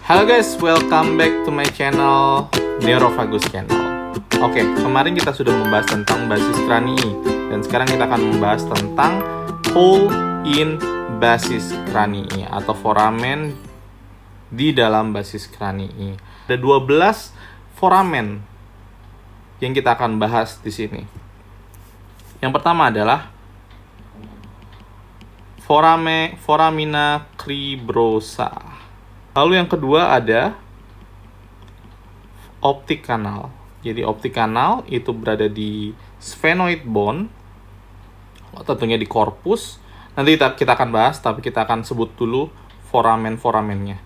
Halo guys, welcome back to my channel, Neurovagus Channel. Oke, kemarin kita sudah membahas tentang basis kranii, dan sekarang kita akan membahas tentang hole in basis kranii atau foramen di dalam basis kranii. Ada 12 foramen yang kita akan bahas di sini. Yang pertama adalah foramina cribrosa. Lalu yang kedua ada optic canal. Jadi optic canal itu berada di sphenoid bone, tentunya di korpus. Nanti kita akan bahas, tapi kita akan sebut dulu foramen-foramennya.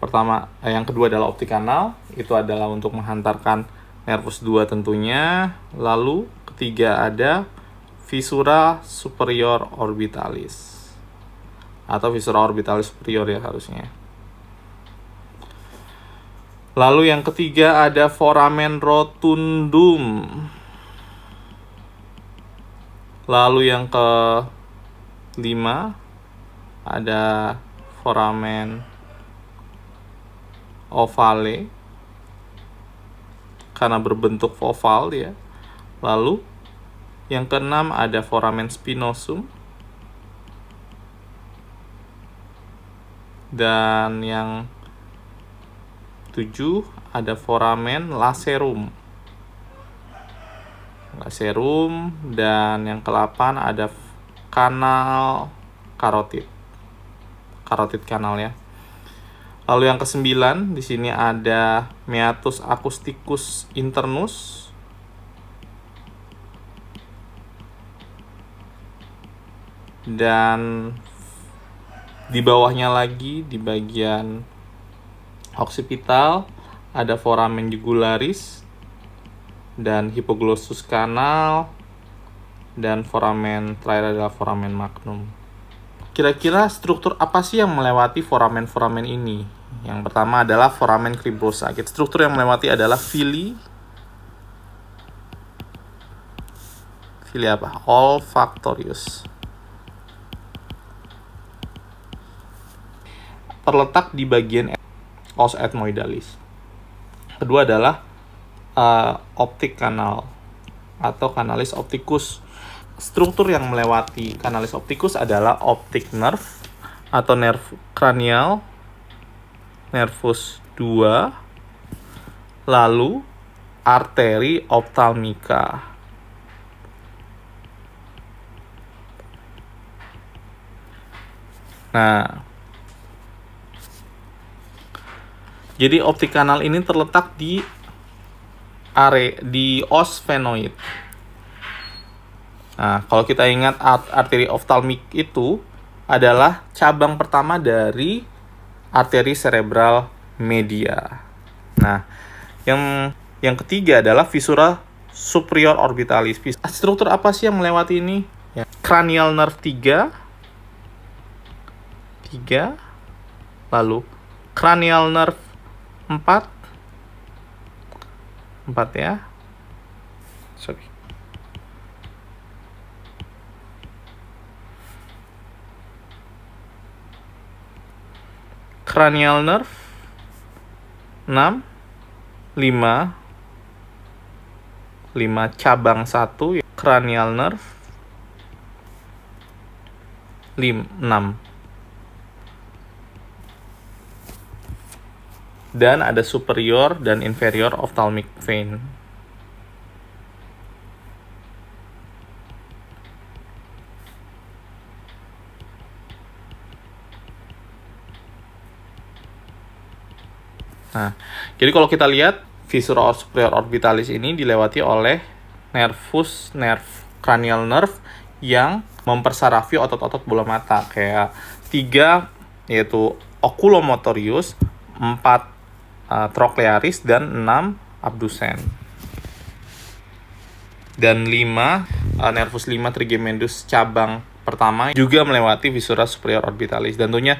Pertama, yang kedua adalah optic canal, itu adalah untuk menghantarkan nervus 2 tentunya. Lalu ketiga ada fissura superior orbitalis atau fissura orbitalis superior ya harusnya. Lalu yang ketiga ada foramen rotundum. Lalu yang kelima ada foramen ovale karena berbentuk oval ya. Lalu yang keenam ada foramen spinosum. Dan yang 7 ada foramen lacerum. Dan yang ke-8 ada kanal karotid. Karotid kanal ya. Lalu yang ke-9 di sini ada meatus acousticus internus. Dan di bawahnya lagi di bagian occipital ada foramen jugularis dan hypoglossus canal, dan foramen terakhir adalah foramen magnum. Kira-kira struktur apa sih yang melewati foramen-foramen ini? Yang pertama adalah foramen cribrosa. Struktur yang melewati adalah villi apa? Olfactorius. Terletak di bagian os ethmoidalis. Kedua adalah optic canal atau canalis opticus. Struktur yang melewati canalis opticus adalah optic nerve atau nerve cranial, nervus 2, lalu arteri ophthalmica. Nah, jadi optic canal ini terletak di os sphenoid. Nah, kalau kita ingat arteri ophthalmik itu adalah cabang pertama dari arteri cerebral media. Nah, yang ketiga adalah fissura superior orbitalis. Struktur apa sih yang melewati ini? Ya. Cranial nerve 3, lalu cranial nerve 4 ya. Cranial nerve 6, 5 cabang 1 ya. Cranial nerve 6. Dan ada superior dan inferior ophthalmic vein. Nah, jadi kalau kita lihat fissura superior orbitalis ini dilewati oleh cranial nerve yang mempersarafi otot-otot bola mata kayak 3 yaitu oculomotorius, 4 trochlearis, dan 6 abducens. Dan 5 nervus 5 trigemendus cabang pertama juga melewati fissura superior orbitalis. Dan tentunya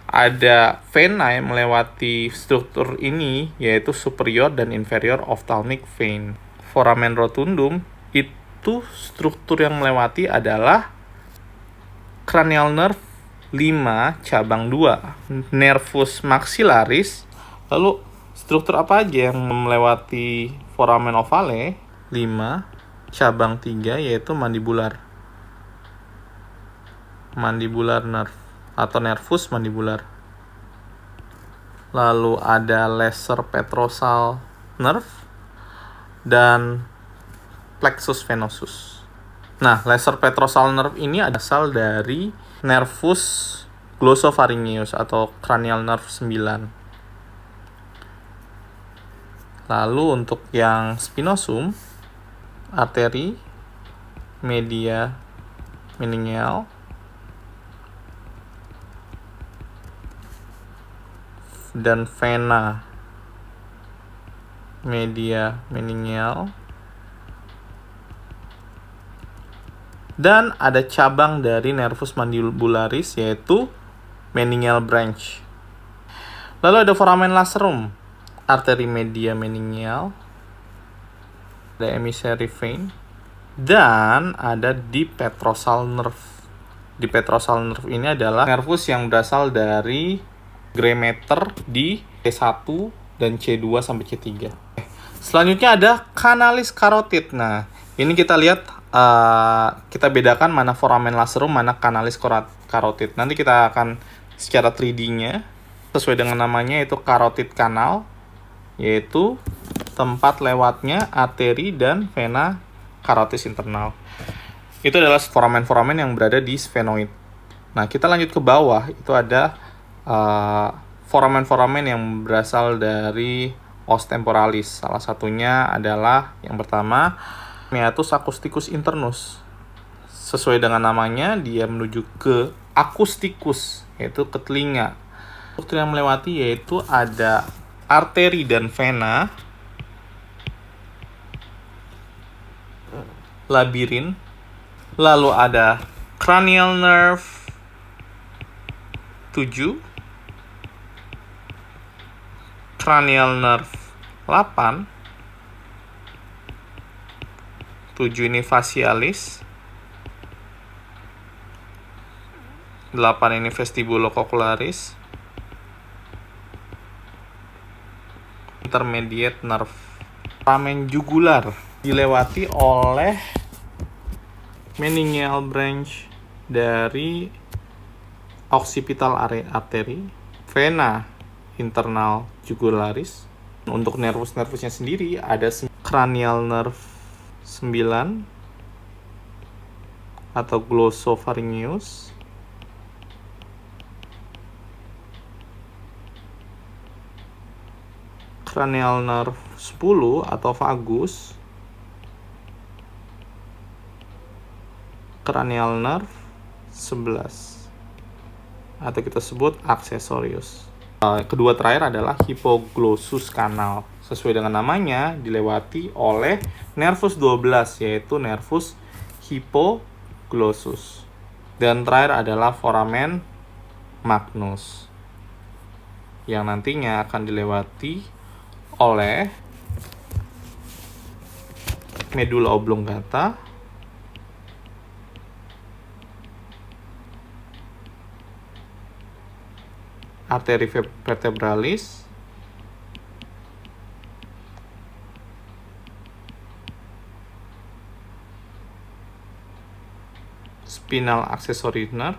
ada vena yang melewati struktur ini yaitu superior dan inferior ophthalmic vein. Foramen rotundum itu struktur yang melewati adalah cranial nerve 5 cabang 2, nervus maxillaris Lalu struktur apa aja yang melewati foramen ovale? 5, cabang 3 yaitu mandibular. Mandibular nerve atau nervus mandibular. Lalu ada lesser petrosal nerve dan plexus venosus. Nah, lesser petrosal nerve ini asal dari nervus glossopharyngeus atau cranial nerve 9. Lalu untuk yang spinosum, arteri media meningeal, dan vena media meningeal, dan ada cabang dari nervus mandibularis yaitu meningeal branch. Lalu ada foramen lacerum, arteri media meningeal, ada emissary vein, dan ada dipetrosal nerve. Dipetrosal nerve ini adalah nervus yang berasal dari greater di C1 dan C2 sampai C3. Selanjutnya ada canalis carotid. Nah, ini kita lihat, kita bedakan mana foramen lacerum, mana canalis carotid. Nanti kita akan secara 3D-nya, sesuai dengan namanya, itu carotid canal, yaitu tempat lewatnya arteri dan vena carotis internal. Itu adalah foramen-foramen yang berada di sphenoid. Nah, kita lanjut ke bawah, itu ada foramen-foramen yang berasal dari os temporalis. Salah satunya adalah yang pertama, meatus acousticus internus. Sesuai dengan namanya, dia menuju ke acousticus, yaitu ke telinga. Struktur yang melewati yaitu ada arteri dan vena, labirin, lalu ada cranial nerve 7, cranial nerve 8, 7 ini facialis, 8 ini vestibulococularis, intermediate nerve. Foramen jugular dilewati oleh meningeal branch dari occipital artery, vena internal jugularis. Untuk nervus-nervusnya sendiri ada cranial nerve 9 atau glossopharyngeus, cranial nerve 10 atau vagus, cranial nerve 11 atau kita sebut accessorius. Kedua terakhir adalah hypoglossus canal. Sesuai dengan namanya, dilewati oleh nervus 12 yaitu nervus hypoglossus. Dan terakhir adalah foramen magnus yang nantinya akan dilewati oleh medulla oblongata, arteri vertebralis, spinal accessory nerve,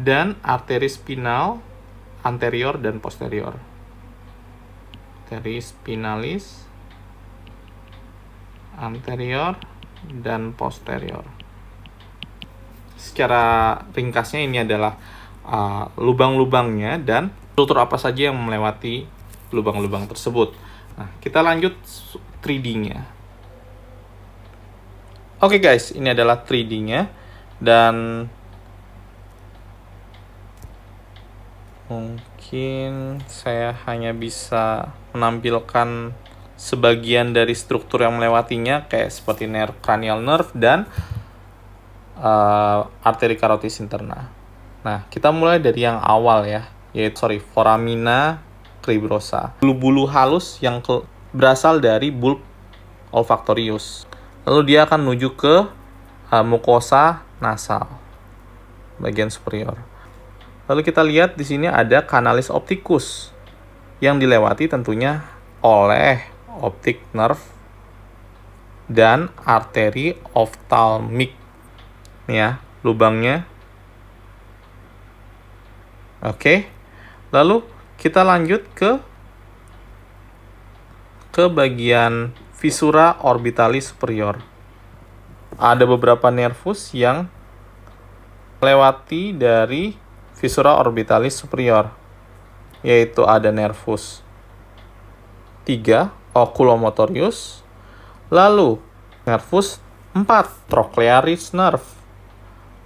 dan arteri spinal anterior dan posterior. Arteri spinalis anterior dan posterior. Secara ringkasnya ini adalah lubang-lubangnya dan struktur apa saja yang melewati lubang-lubang tersebut. Nah, kita lanjut 3D-nya. Oke guys, ini adalah 3D-nya dan mungkin saya hanya bisa menampilkan sebagian dari struktur yang melewatinya, kayak seperti cranial nerve dan arteri carotis interna. Nah, kita mulai dari yang awal ya, yaitu foramina cribrosa, bulu-bulu halus yang berasal dari bulb olfactorius. Lalu dia akan menuju ke mukosa nasal bagian superior. Lalu kita lihat di sini ada kanalis opticus yang dilewati tentunya oleh optic nerve dan arteri ophthalmic. Nih ya, lubangnya. Oke. Lalu kita lanjut ke bagian visura orbitalis superior. Ada beberapa nervus yang melewati dari visura orbitalis superior, yaitu ada nervus 3, oculomotorius, lalu nervus 4, trochlearis nerve,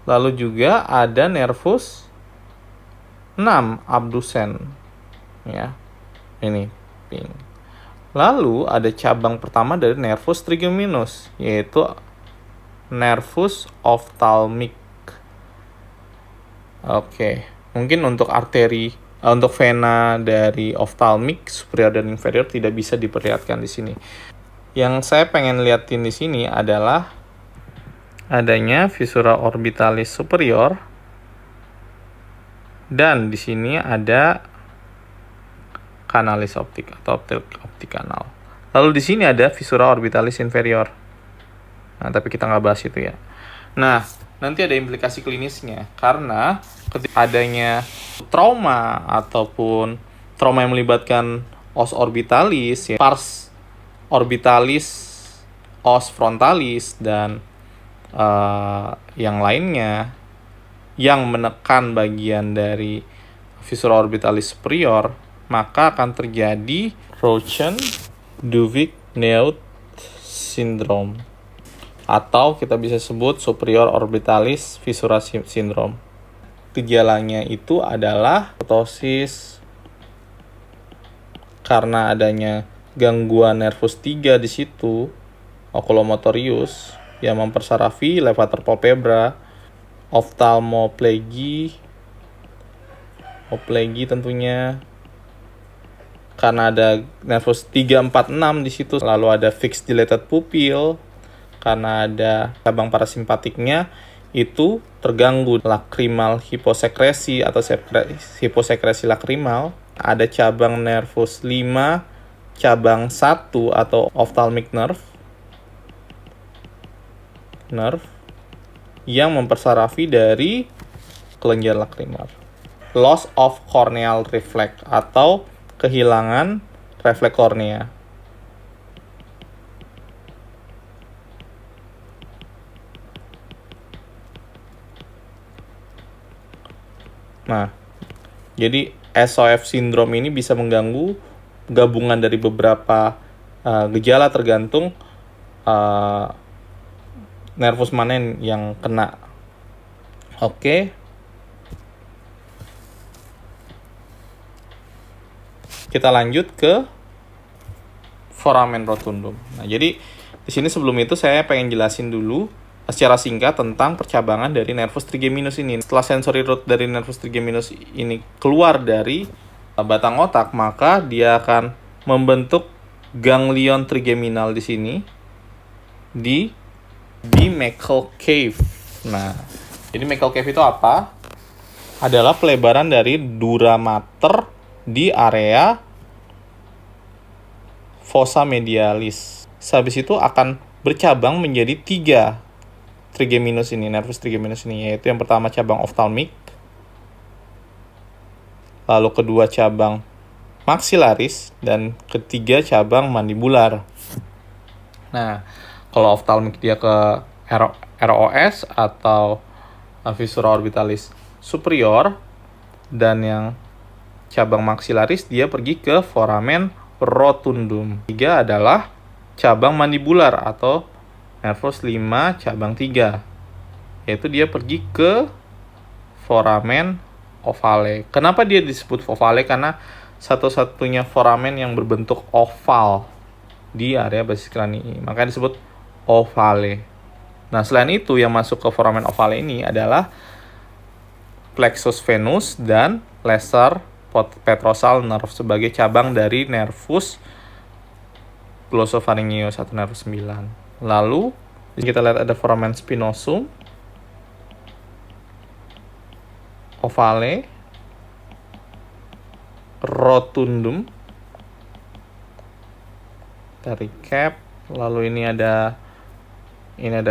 lalu juga ada nervus 6, abducens, ya, ini pink. Lalu ada cabang pertama dari nervus trigeminus, yaitu nervus ophthalmic. Oke, mungkin untuk arteri, untuk vena dari ophthalmic superior dan inferior tidak bisa diperlihatkan di sini. Yang saya pengen liatin di sini adalah adanya visura orbitalis superior dan di sini ada kanalis optik atau optik kanal. Lalu di sini ada visura orbitalis inferior. Nah, tapi kita nggak bahas itu ya. Nah, nanti ada implikasi klinisnya karena ketika adanya trauma ataupun trauma yang melibatkan os orbitalis, ya, pars orbitalis, os frontalis dan yang lainnya yang menekan bagian dari visura orbitalis superior, maka akan terjadi Röntgen-Duvik-Neud syndrome atau kita bisa sebut superior orbitalis fissura syndrome. Gejalanya itu adalah ptosis karena adanya gangguan nervus 3 di situ, oculomotorius, yang mempersarafi levator palpebra, ophthalmoplegi tentunya, karena ada nervus 3, 4, 6 di situ, lalu ada fixed dilated pupil, karena ada cabang parasimpatiknya itu terganggu, lacrimal hiposekresi atau hiposekresi lacrimal, ada cabang nervus 5, cabang 1 atau ophthalmic nerve yang mempersarafi dari kelenjar lacrimal. Loss of corneal reflex atau kehilangan refleks kornea. Nah, jadi SOF syndrome ini bisa mengganggu gabungan dari beberapa gejala tergantung nervus mana yang kena. Oke. Kita lanjut ke foramen rotundum. Nah, jadi di sini sebelum itu saya pengen jelasin dulu secara singkat tentang percabangan dari nervus trigeminus ini. Setelah sensory root dari nervus trigeminus ini keluar dari batang otak, maka dia akan membentuk ganglion trigeminal di sini di Meckel cave. Nah, jadi Meckel cave itu apa? Adalah pelebaran dari dura mater di area fossa medialis. Habis itu akan bercabang menjadi 3 trigeminus ini, nervus trigeminus ini, yaitu yang pertama cabang ophthalmic, lalu kedua cabang maxillaris, dan ketiga cabang mandibular. Nah, kalau ophthalmic dia ke ROS atau visura orbitalis superior, dan yang cabang maxillaris dia pergi ke foramen rotundum. 3 adalah cabang mandibular atau nervus 5 cabang 3, yaitu dia pergi ke foramen ovale. Kenapa dia disebut ovale? Karena satu-satunya foramen yang berbentuk oval di area basis kranii, makanya disebut ovale. Nah, selain itu yang masuk ke foramen ovale ini adalah plexus venus dan lesser petrosal nerve sebagai cabang dari nervus glossopharyngeus atau nervus 9. Lalu Jadi kita lihat ada foramen spinosum, ovale, rotundum, dari cap, lalu ini ada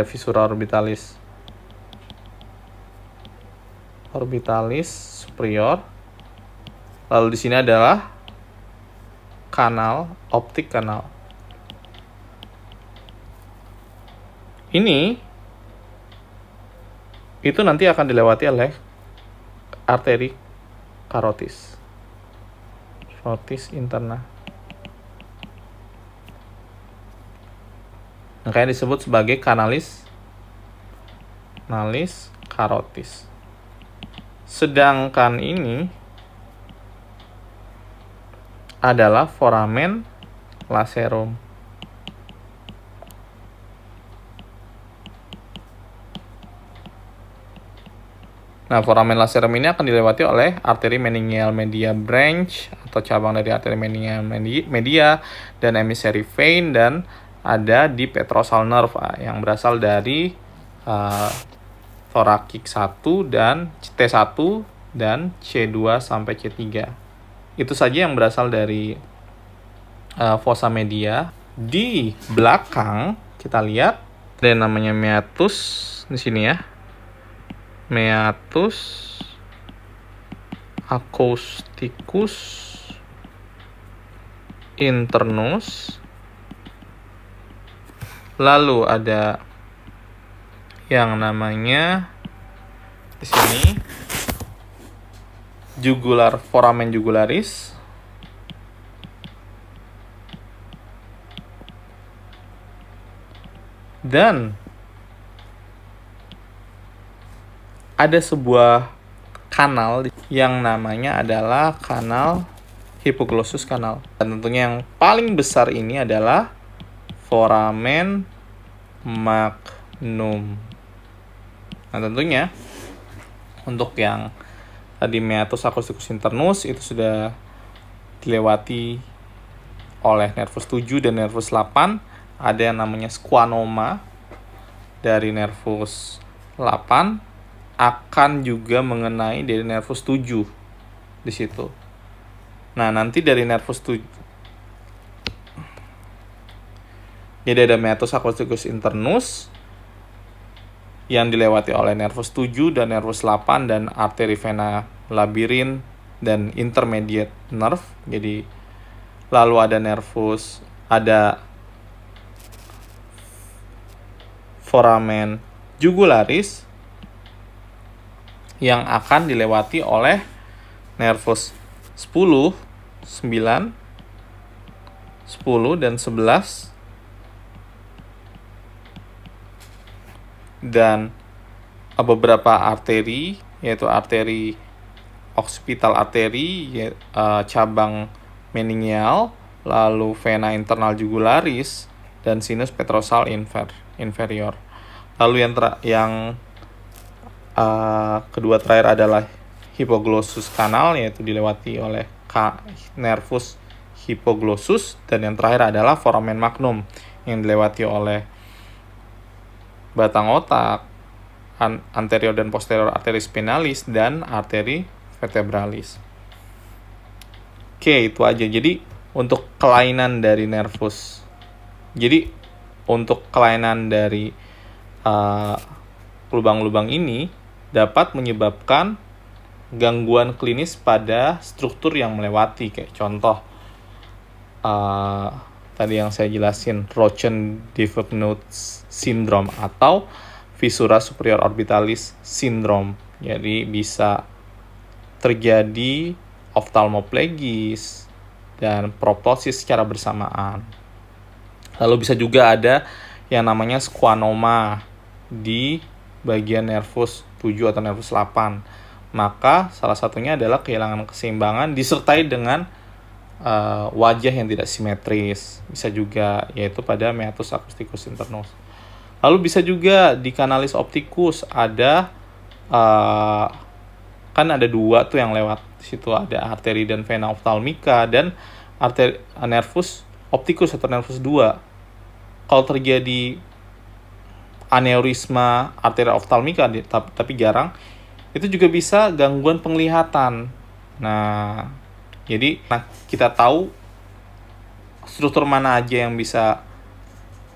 fissura orbitalis superior. Lalu di sini adalah kanal, optik kanal. Ini itu nanti akan dilewati oleh arteri karotis interna. Makanya disebut sebagai kanalis karotis. Sedangkan ini adalah foramen lacerum. Nah, foramen lacerum ini akan dilewati oleh arteri meningeal media branch atau cabang dari arteri meningeal media dan emissary vein, dan ada di petrosal nerve yang berasal dari thoracic 1 dan T1 dan C2 sampai C3. Itu saja yang berasal dari fossa media. Di belakang kita lihat ada yang namanya meatus di sini ya. Meatus acousticus internus. Lalu ada yang namanya di sini foramen jugularis. Dan ada sebuah kanal yang namanya adalah kanal hypoglossal canal. Dan tentunya yang paling besar ini adalah foramen magnum. Nah, tentunya untuk yang tadi meatus acousticus internus itu sudah dilewati oleh nervus 7 dan nervus 8. Ada yang namanya schwannoma dari nervus 8 akan juga mengenai dari nervus 7 di situ. Nah, nanti dari nervus 7 jadi ada meatus acousticus internus yang dilewati oleh nervus 7 dan nervus 8 dan arteri vena labirin dan intermediate nerve. Jadi lalu ada foramen jugularis yang akan dilewati oleh nervus 10, 9, 10 dan 11 dan beberapa arteri, yaitu arteri occipital arteri, cabang meningeal, lalu vena internal jugularis dan sinus petrosal inferior. Lalu yang kedua terakhir adalah hypoglossal canal, yaitu dilewati oleh nervus hypoglossus, dan yang terakhir adalah foramen magnum yang dilewati oleh batang otak, anterior dan posterior arteris spinalis dan arteri vertebralis. Oke, itu aja. Jadi untuk kelainan dari nervus, jadi untuk kelainan dari lubang-lubang ini dapat menyebabkan gangguan klinis pada struktur yang melewati, kayak contoh tadi yang saya jelasin, Rochen-Divert syndrome atau fissura superior orbitalis syndrome. Jadi bisa terjadi ophthalmoplegis dan proptosis secara bersamaan. Lalu bisa juga ada yang namanya schwannoma di bagian nervus 7 atau nervus 8. Maka salah satunya adalah kehilangan keseimbangan disertai dengan wajah yang tidak simetris. Bisa juga, yaitu pada meatus acousticus internus. Lalu bisa juga di canalis opticus ada kan ada dua tuh yang lewat di situ, ada arteri dan vena ophthalmica dan arteri nervus opticus atau nervus 2. Kalau terjadi aneurisma arteria oftalmika, tapi jarang. Itu juga bisa gangguan penglihatan. Nah, jadi kita tahu struktur mana aja yang bisa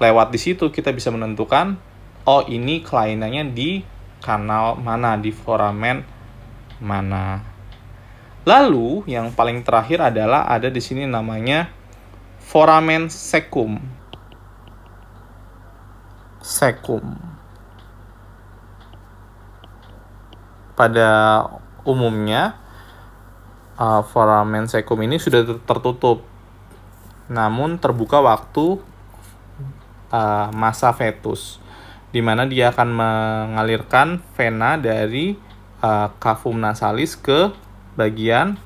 lewat di situ, kita bisa menentukan, oh ini kelainannya di kanal mana, di foramen mana. Lalu yang paling terakhir adalah ada di sini namanya foramen cecum. Pada umumnya foramen cecum ini sudah tertutup, namun terbuka waktu masa fetus, di mana dia akan mengalirkan vena dari cavum nasalis ke bagian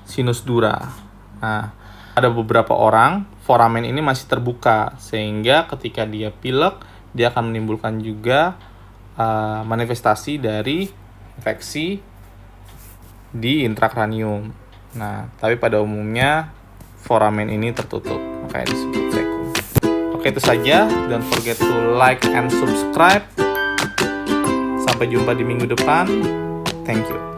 sinus dura. Nah, ada beberapa orang foramen ini masih terbuka, sehingga ketika dia pilek, dia akan menimbulkan juga manifestasi dari infeksi di intrakranium. Nah, tapi pada umumnya foramen ini tertutup, makanya disebut cecum. Oke, itu saja. Don't forget to like and subscribe. Sampai jumpa di minggu depan. Thank you.